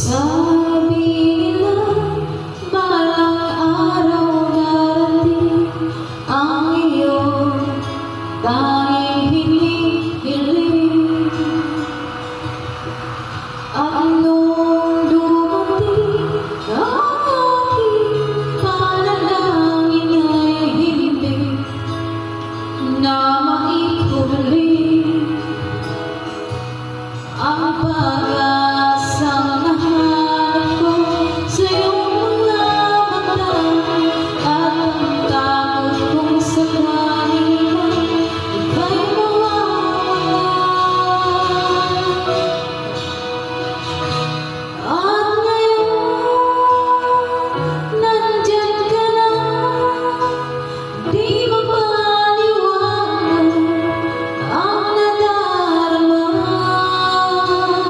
Sabi nila balang araw darating ang iyong tanging hinihiling. At nung dumating ang aking panalangin ay hindi na maituloy ang pag